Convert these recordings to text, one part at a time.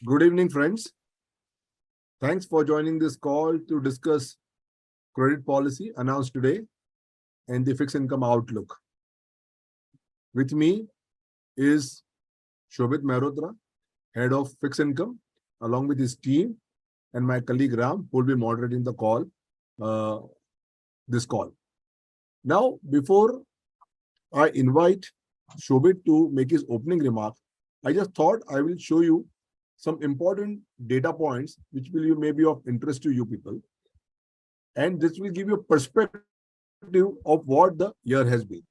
Good evening, friends. Thanks for joining this call to discuss credit policy announced today and the fixed income outlook. With me is Shobhit Mehrotra, Head of Fixed Income, along with his team, and my colleague Ram, who will be moderating the call, uh, this call. Now, before I invite Shobhit to make his opening remark, I just thought I will show you some important data points which will maybe of interest to you people. And this will give you a perspective of what the year has been.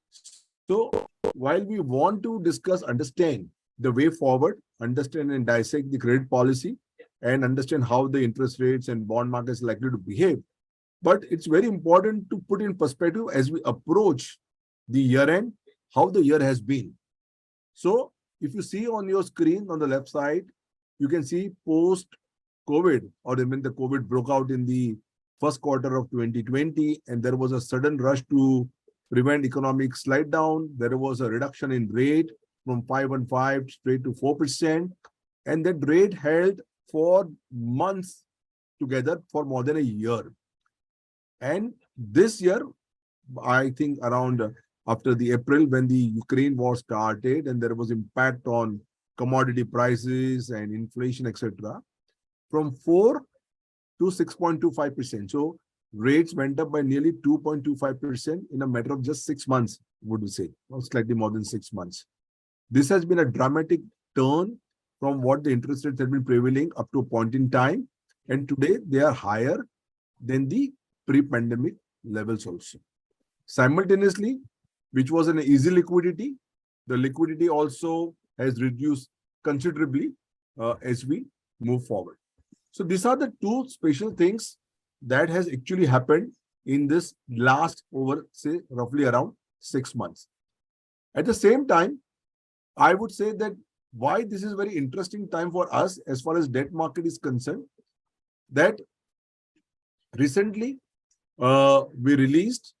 So while we want to discuss, understand the way forward, understand and dissect the credit policy, and understand how the interest rates and bond markets are likely to behave, but it's very important to put in perspective as we approach the year end, how the year has been. So if you see on your screen on the left side, you can see post COVID, or when the COVID broke out in the first quarter of 2020, and there was a sudden rush to prevent economic slide down. There was a reduction in rate from 5.15 straight to 4%, and that rate held for months together for more than a year. And this year, I think around after the April, when the Ukraine war started and there was impact on commodity prices and inflation, etc., from 4 to 6.25%. So rates went up by nearly 2.25% in a matter of just 6 months, would we say, or slightly more than 6 months. This has been a dramatic turn from what the interest rates have been prevailing up to a point in time. And today they are higher than the pre-pandemic levels also. Simultaneously, which was an easy liquidity, the liquidity also has reduced considerably as we move forward. So these are the two special things that has actually happened in this last over, say, roughly around 6 months. At the same time, I would say that why this is very interesting time for us as far as debt market is concerned, that recently we released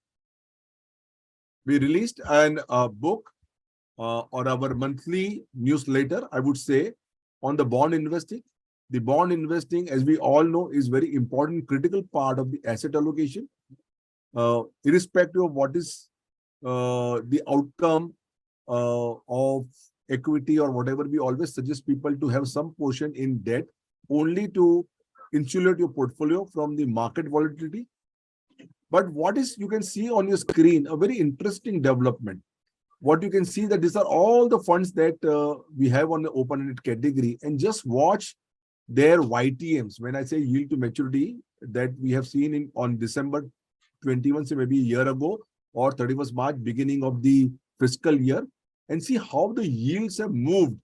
an book or our monthly newsletter, I would say, on the bond investing. The bond investing, as we all know, is very important, critical part of the asset allocation, irrespective of what is the outcome of equity or whatever. We always suggest people to have some portion in debt, only to insulate your portfolio from the market volatility. But what is, you can see on your screen, a very interesting development. What you can see that these are all the funds that we have on the open-ended category, and just watch their YTMs. When I say yield to maturity, that we have seen in on December 21, so maybe a year ago, or 31st March, beginning of the fiscal year, and see how the yields have moved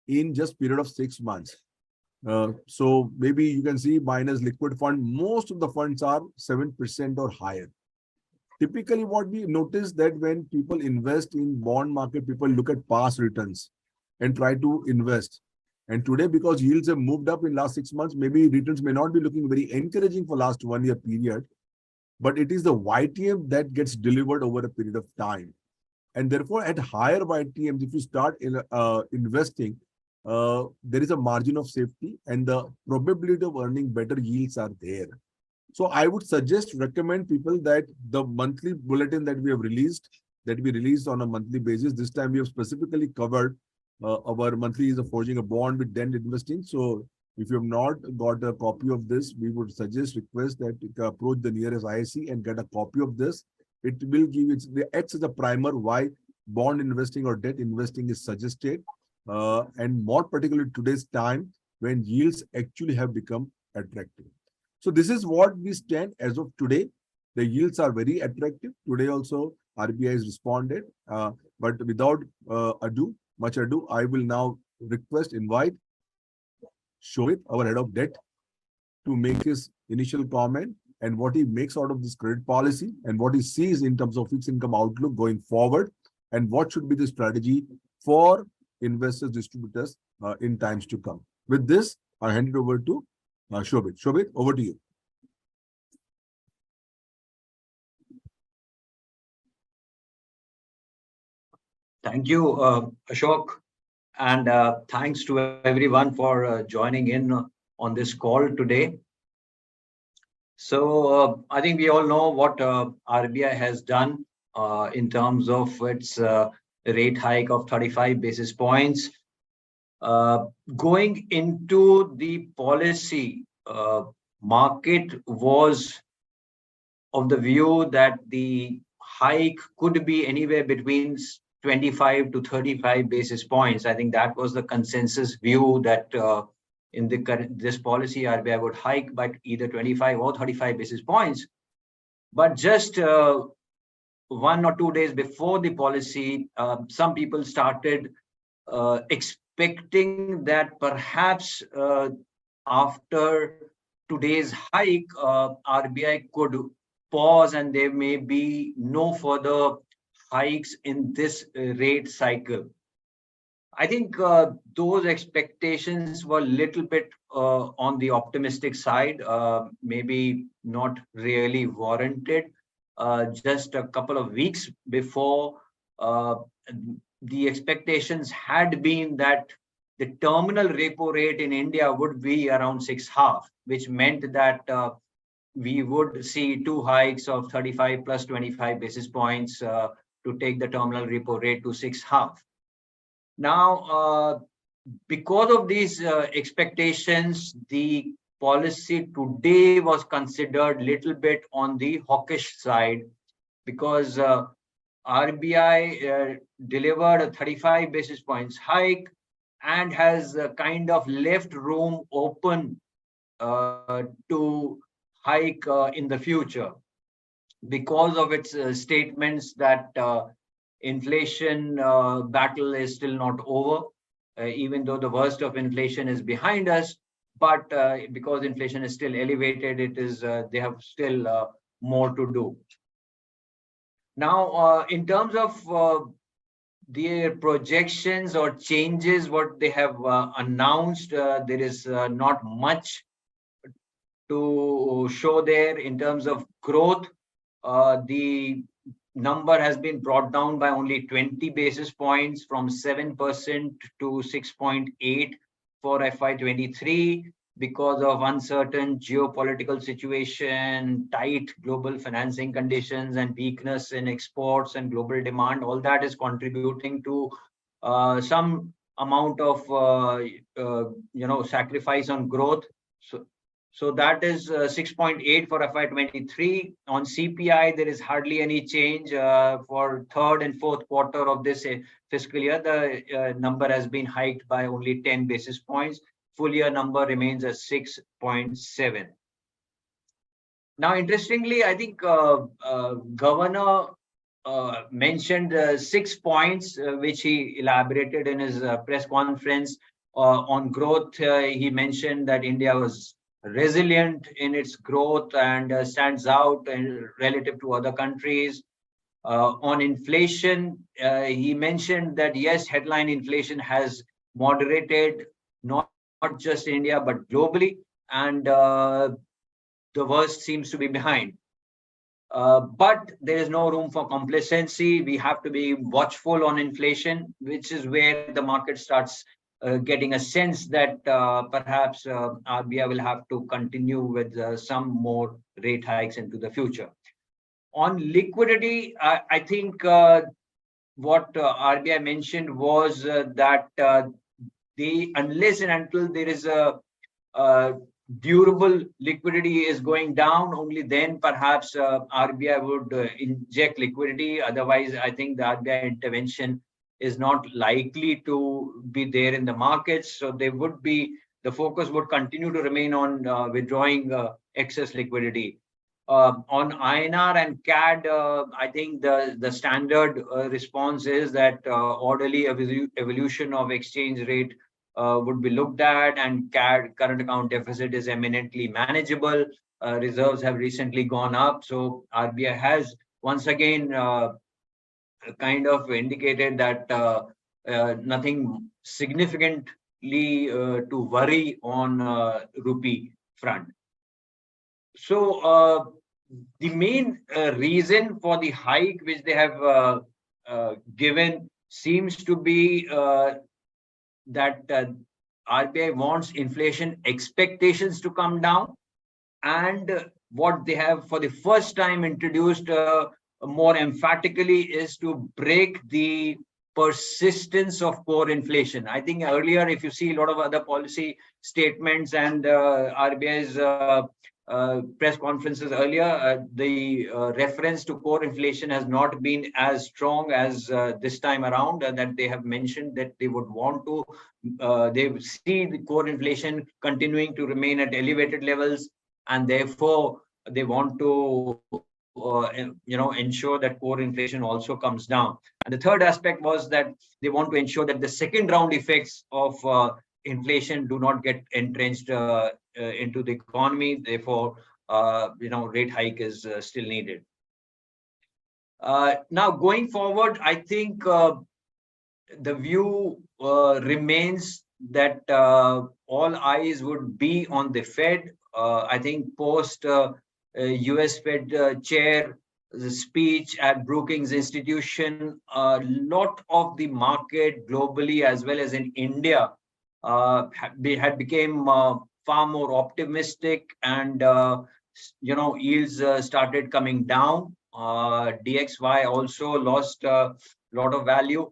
in just period of 6 months. So maybe you can see minus liquid fund, most of the funds are 7% or higher. Typically, what we notice that when people invest in bond market, people look at past returns and try to invest. And today, because yields have moved up in last 6 months, maybe returns may not be looking very encouraging for last 1 year period, but it is the YTM that gets delivered over a period of time. And therefore, at higher YTMs, if you start investing, there is a margin of safety and the probability of earning better yields are there. So I would recommend people that the monthly bulletin that we have released, that we released on a monthly basis, this time we have specifically covered our monthly is forging a bond with debt investing. So if you have not got a copy of this, we would request that you approach the nearest ISC and get a copy of this. It will give it acts as a primer why bond investing or debt investing is suggested, and more particularly today's time when yields actually have become attractive. So this is what we stand as of today. The yields are very attractive. Today also RBI has responded, but without much ado, I will now invite Shobhit, our head of debt, to make his initial comment and what he makes out of this credit policy and what he sees in terms of fixed income outlook going forward, and what should be the strategy for investors, distributors in times to come. With this, I hand it over to Shobhit. Shobhit, over to you. Thank you, Ashok. and thanks to everyone for joining in on this call today. So, I think we all know what RBI has done in terms of its rate hike of 35 basis points. Uh, Going into the policy, market was of the view that the hike could be anywhere between 25 to 35 basis points. I think that was the consensus view that in the current this policy, RBI would hike by either 25 or 35 basis points. But just 1 or 2 days before the policy, some people started expecting that perhaps after today's hike, RBI could pause and there may be no further hikes in this rate cycle. I think those expectations were a little bit on the optimistic side, maybe not really warranted. Just a couple of weeks before, uh, the expectations had been that the terminal repo rate in India would be around 6.5, which meant that we would see two hikes of 35 plus 25 basis points to take the terminal repo rate to 6.5. Now, because of these expectations, the policy today was considered little bit on the hawkish side because RBI delivered a 35 basis points hike and has kind of left room open to hike in the future because of its statements that inflation battle is still not over, even though the worst of inflation is behind us. But because inflation is still elevated, it is they have still more to do. Now, in terms of their projections or changes, what they have announced, there is not much to show there in terms of growth. The number has been brought down by only 20 basis points from 7% to 6.8 for FY23 because of uncertain geopolitical situation, tight global financing conditions, and weakness in exports and global demand. All that is contributing to some amount of sacrifice on growth. So that is 6.8 for FY23. On CPI, there is hardly any change for third and fourth quarter of this fiscal year. The number has been hiked by only 10 basis points. Full year number remains at 6.7. Now, interestingly, I think Governor mentioned 6 points, which he elaborated in his press conference on growth. He mentioned that India was resilient in its growth and stands out relative to other countries. On inflation, he mentioned that yes, headline inflation has moderated, not just in India, but globally, and the worst seems to be behind. But there is no room for complacency. We have to be watchful on inflation, which is where the market starts getting a sense that perhaps RBI will have to continue with some more rate hikes into the future. On liquidity, I think what RBI mentioned was that unless and until there is a durable liquidity is going down, only then perhaps RBI would inject liquidity. Otherwise, I think the RBI intervention is not likely to be there in the markets. So the focus would continue to remain on withdrawing excess liquidity. On INR and CAD, I think the standard response is that orderly evolution of exchange rate would be looked at, and CAD current account deficit is eminently manageable. Reserves have recently gone up, so RBI has once again kind of indicated that nothing significantly to worry on rupee front. So the main reason for the hike which they have given seems to be that RBI wants inflation expectations to come down, and what they have for the first time introduced more emphatically is to break the persistence of core inflation. I think earlier, if you see a lot of other policy statements and RBI's press conferences earlier, the reference to core inflation has not been as strong as this time around, that they have mentioned that they would want to, they see the core inflation continuing to remain at elevated levels, and therefore they want to ensure that core inflation also comes down. And the third aspect was that they want to ensure that the second round effects of inflation do not get entrenched into the economy. Therefore, rate hike is still needed. Now going forward, I think the view remains that all eyes would be on the Fed. I think post US Fed chair the speech at Brookings Institution, a lot of the market globally as well as in India had become far more optimistic, and yields started coming down. DXY also lost a lot of value,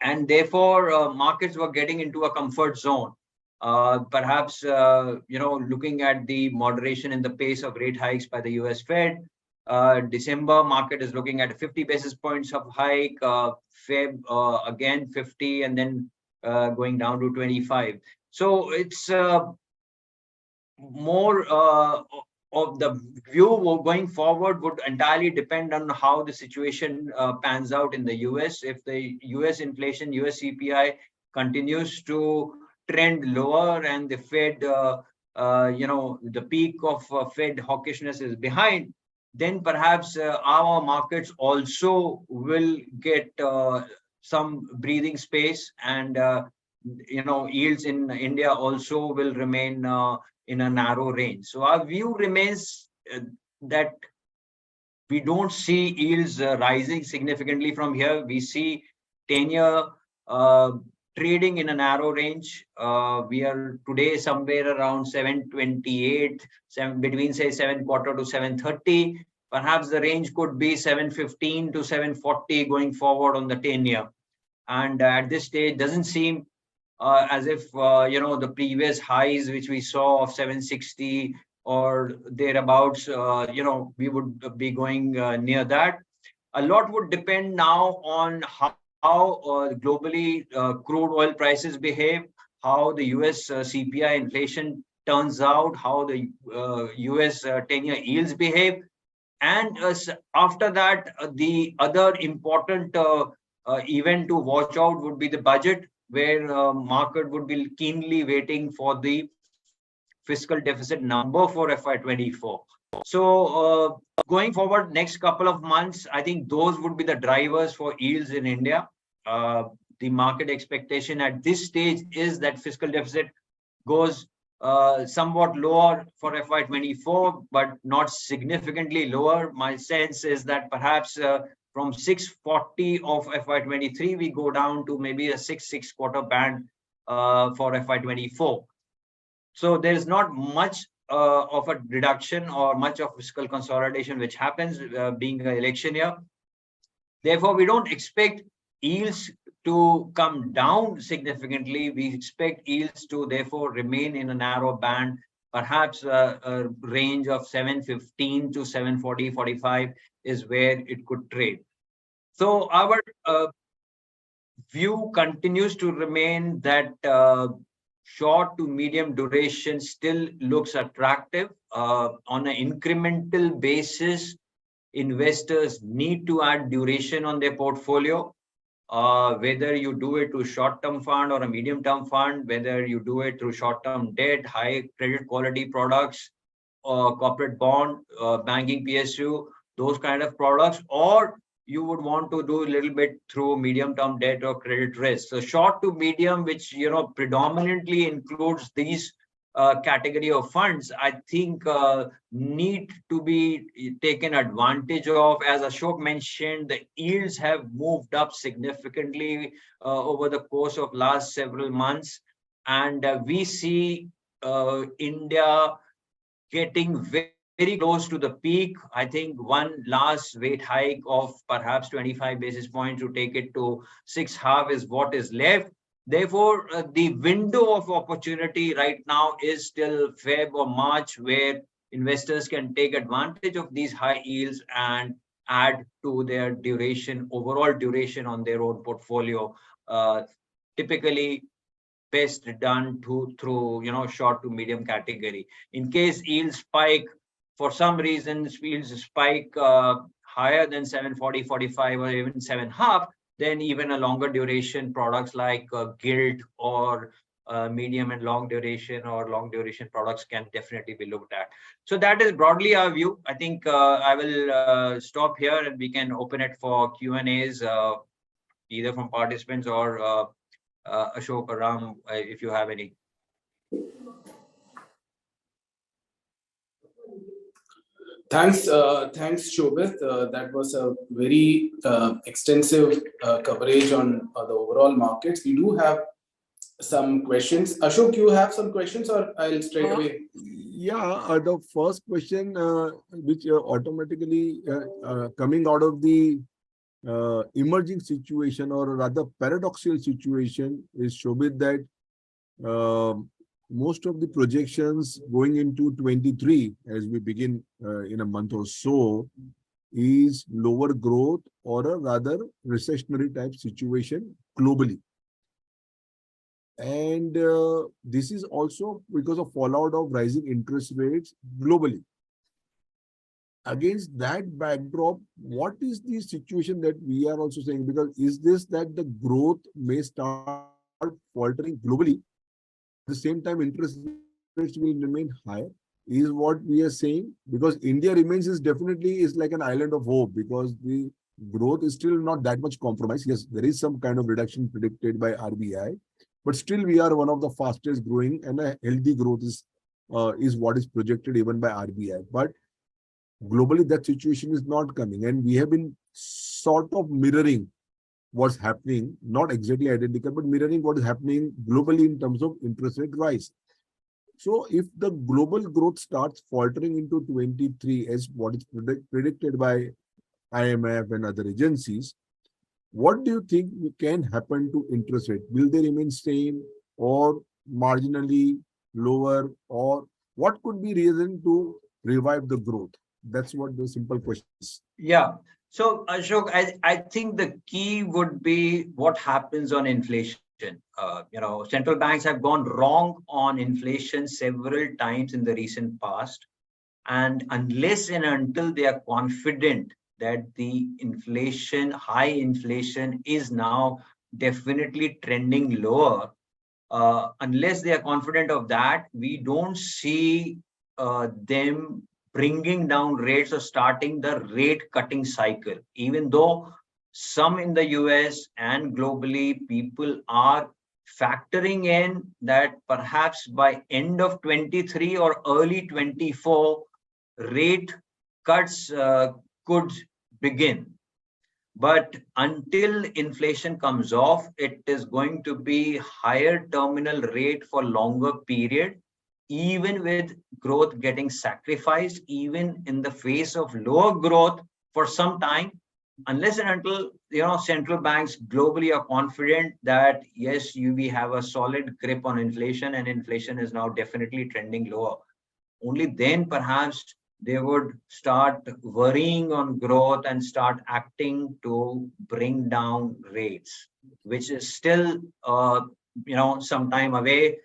and therefore markets were getting into a comfort zone. Perhaps looking at the moderation in the pace of rate hikes by the US Fed, December market is looking at 50 basis points of hike, Feb again 50, and then going down to 25. So it's more of the view going forward would entirely depend on how the situation pans out in the US. If the US inflation, US CPI continues to trend lower, and the Fed, the peak of Fed hawkishness is behind, then perhaps our markets also will get some breathing space, and yields in India also will remain in a narrow range. So our view remains that we don't see yields rising significantly from here. We see 10-year trading in a narrow range. We are today somewhere around 728, between say 7.25 to 730. Perhaps the range could be 715 to 740 going forward on the 10-year. And at this stage, doesn't seem as if the previous highs which we saw of 760 or thereabouts, we would be going near that. A lot would depend now on how globally crude oil prices behave, how the US CPI inflation turns out, how the US 10-year yields behave, and after that, the other important event to watch out would be the budget, where market would be keenly waiting for the fiscal deficit number for FY24. So going forward, next couple of months, I think those would be the drivers for yields in India. The market expectation at this stage is that fiscal deficit goes somewhat lower for FY24, but not significantly lower. My sense is that perhaps from 640 of FY23, we go down to maybe a 6 quarter band for FY24. So there's not much of a reduction or much of fiscal consolidation which happens being an election year. Therefore, we don't expect yields to come down significantly. We expect yields to therefore remain in a narrow band, perhaps a range of 715 to 740, 45 is where it could trade. So our view continues to remain that short to medium duration still looks attractive. On an incremental basis, investors need to add duration on their portfolio. Whether you do it through short-term fund or a medium-term fund, whether you do it through short-term debt, high credit quality products, corporate bond, banking PSU, those kind of products, or you would want to do a little bit through medium-term debt or credit risk. So short to medium, which predominantly includes these category of funds, I think need to be taken advantage of. As Ashok mentioned, the yields have moved up significantly over the course of last several months, and we see India getting very close to the peak. I think one last rate hike of perhaps 25 basis points to take it to 6.5 is what is left. Therefore, the window of opportunity right now is still Feb or March, where investors can take advantage of these high yields and add to their duration, overall duration on their own portfolio. Typically, best done through short to medium category. In case yields spike, for some reasons yields spike higher than 740, 45, or even 7.5, then even a longer duration products like gilt or medium and long duration or long duration products can definitely be looked at. So that is broadly our view. I think I will stop here and we can open it for Q&As, either from participants or Ashok or Ram, if you have any. Thanks, Shobhit. That was a very extensive coverage on the overall markets. We do have some questions. Ashok, you have some questions, or I'll straight away? Yeah, the first question, which automatically coming out of the emerging situation, or rather paradoxical situation, is Shobhit, that most of the projections going into 23, as we begin in a month or so, is lower growth or a rather recessionary type situation globally. And this is also because of fallout of rising interest rates globally. Against that backdrop, what is the situation that we are also saying? Because is this that the growth may start faltering globally, at the same time interest rates will remain high, is what we are saying? Because India remains is definitely is like an island of hope, because the growth is still not that much compromised. Yes, there is some kind of reduction predicted by RBI, but still we are one of the fastest growing, and a healthy growth is what is projected even by RBI. But globally, that situation is not coming, and we have been sort of mirroring what's happening, not exactly identical, but mirroring what is happening globally in terms of interest rate rise. So if the global growth starts faltering into 23, as what is predicted by IMF and other agencies, what do you think can happen to interest rate? Will they remain same or marginally lower, or what could be reason to revive the growth? That's what the simple question is. Yeah. So Ashok, I think the key would be what happens on inflation. Central banks have gone wrong on inflation several times in the recent past. And unless and until they are confident that the inflation, high inflation, is now definitely trending lower, unless they are confident of that, we don't see them bringing down rates or starting the rate cutting cycle. Even though some in the US and globally, people are factoring in that perhaps by end of 23 or early 24, rate cuts could begin. But until inflation comes off, it is going to be higher terminal rate for longer period, even with growth getting sacrificed, even in the face of lower growth for some time, unless and until central banks globally are confident that yes, we have a solid grip on inflation and inflation is now definitely trending lower. Only then perhaps they would start worrying on growth and start acting to bring down rates, which is still some time away.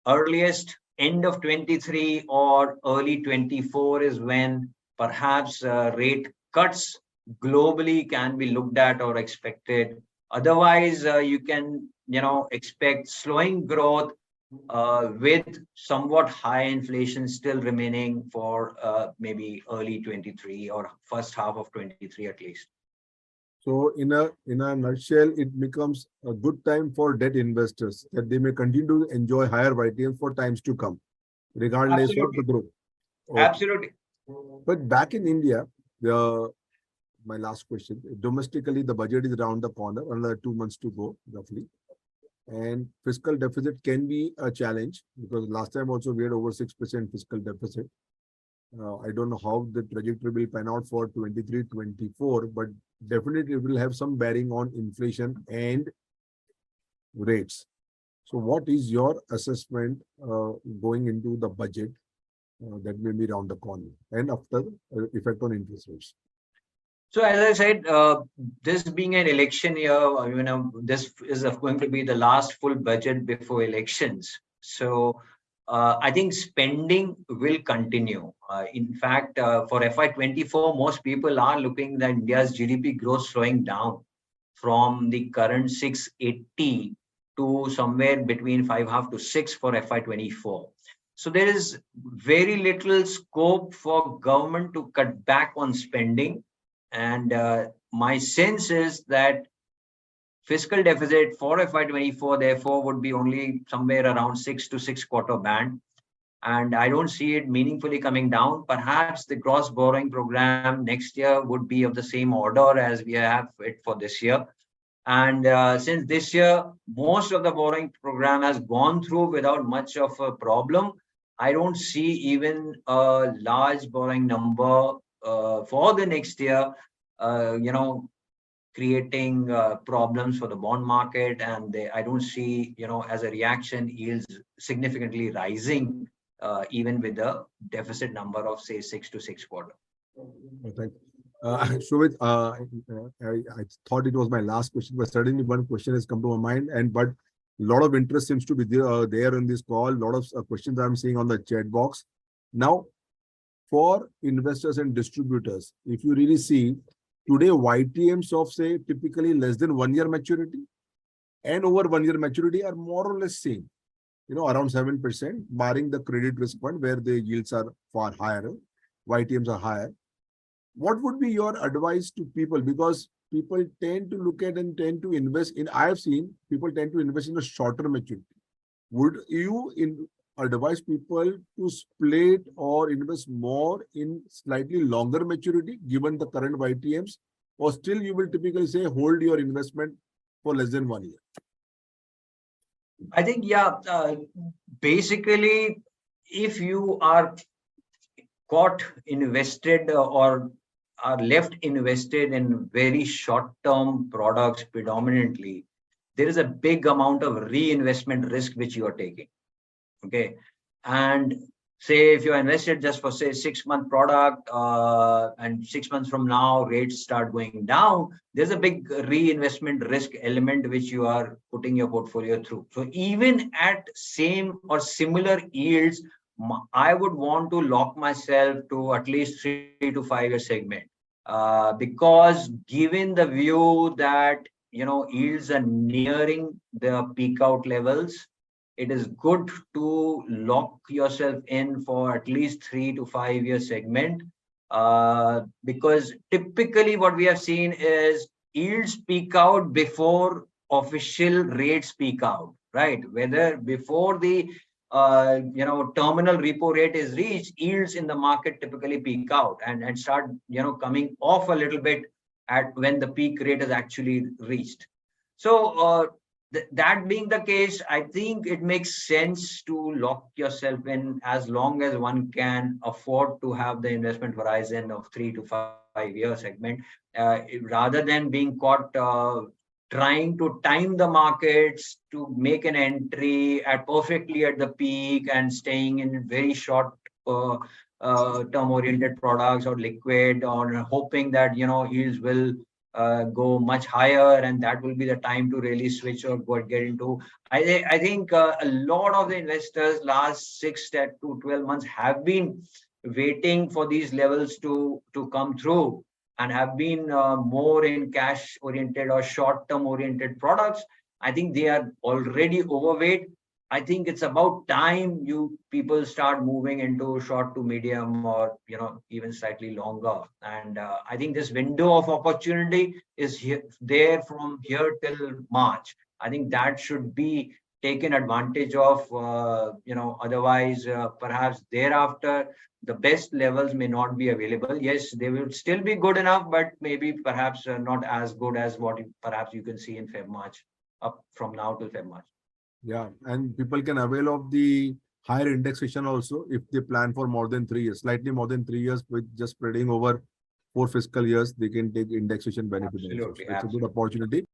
Earliest end of 23 or early 24 is when perhaps rate cuts globally can be looked at or expected. Otherwise, you can expect slowing growth with somewhat high inflation still remaining for maybe early 23 or first half of 23 at least. So in a nutshell, it becomes a good time for debt investors, that they may continue to enjoy higher YTMs for times to come. regardless of the Absolutely. growth. Okay. Absolutely. But back in India, my last question, domestically, the budget is around the corner, another 2 months to go, roughly. And fiscal deficit can be a challenge because last time also we had over 6% fiscal deficit. I don't know how the trajectory will pan out for 23-24, but definitely it will have some bearing on inflation and rates. So what is your assessment going into the budget that may be around the corner and after effect on interest rates? So as I said, this being an election year, this is going to be the last full budget before elections. So I think spending will continue. In fact, for FY24, most people are looking at India's GDP growth slowing down from the current 680 to somewhere between 5.5 to 6 for FY24. So there is very little scope for government to cut back on spending. And my sense is that fiscal deficit for FY24, therefore, would be only somewhere around 6 to 6.25 band. And I don't see it meaningfully coming down. Perhaps the gross borrowing program next year would be of the same order as we have it for this year. And since this year, most of the borrowing program has gone through without much of a problem, I don't see even a large borrowing number for the next year, creating problems for the bond market. And I don't see, as a reaction, yields significantly rising, even with the deficit number of, say, 6 to 6.25. Thank you. Shobhit, I thought it was my last question, but suddenly one question has come to my mind, but a lot of interest seems to be there in this call. A lot of questions I'm seeing on the chat box. Now, for investors and distributors, if you really see today, YTMs of say typically less than 1 year maturity and over 1 year maturity are more or less same, around 7%, barring the credit risk fund where the yields are far higher, YTMs are higher. What would be your advice to people? Because people tend to look at and tend to invest in, I have seen people tend to invest in a shorter maturity. Would you advise people to split or invest more in slightly longer maturity given the current YTMs, or still you will typically say hold your investment for less than 1 year? I think, basically, if you are caught invested or are left invested in very short-term products predominantly, there is a big amount of reinvestment risk which you are taking. Okay. And say if you're invested just for say 6-month product, and 6 months from now rates start going down, there's a big reinvestment risk element which you are putting your portfolio through. So even at same or similar yields, I would want to lock myself to at least 3 to 5 year segment, because given the view that yields are nearing the peak out levels, it is good to lock yourself in for at least 3 to 5 year segment, because typically what we have seen is yields peak out before official rates peak out, right? Whether before the terminal repo rate is reached, yields in the market typically peak out and start coming off a little bit at when the peak rate is actually reached. So that being the case, I think it makes sense to lock yourself in as long as one can afford to have the investment horizon of 3 to 5 year segment, rather than being caught trying to time the markets to make an entry perfectly at the peak and staying in very short term oriented products or liquid, or hoping that yields will go much higher and that will be the time to really switch or get into. I think a lot of the investors last 6 to 12 months have been waiting for these levels to come through and have been more in cash oriented or short term oriented products. I think they are already overweight. I think it's about time you people start moving into short to medium or even slightly longer. And I think this window of opportunity is there from here till March. I think that should be taken advantage of, otherwise perhaps thereafter the best levels may not be available. Yes, they will still be good enough, but maybe perhaps not as good as what perhaps you can see in Feb March, up from now till Feb March. Yeah, and people can avail of the higher indexation also if they plan for more than 3 years, slightly more than 3 years, with just spreading over 4 fiscal years. They can take indexation benefit also. Absolutely, So it's a good absolutely. opportunity.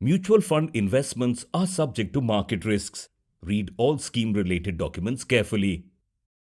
Mutual fund investments are subject to market risks. Read all scheme related documents carefully.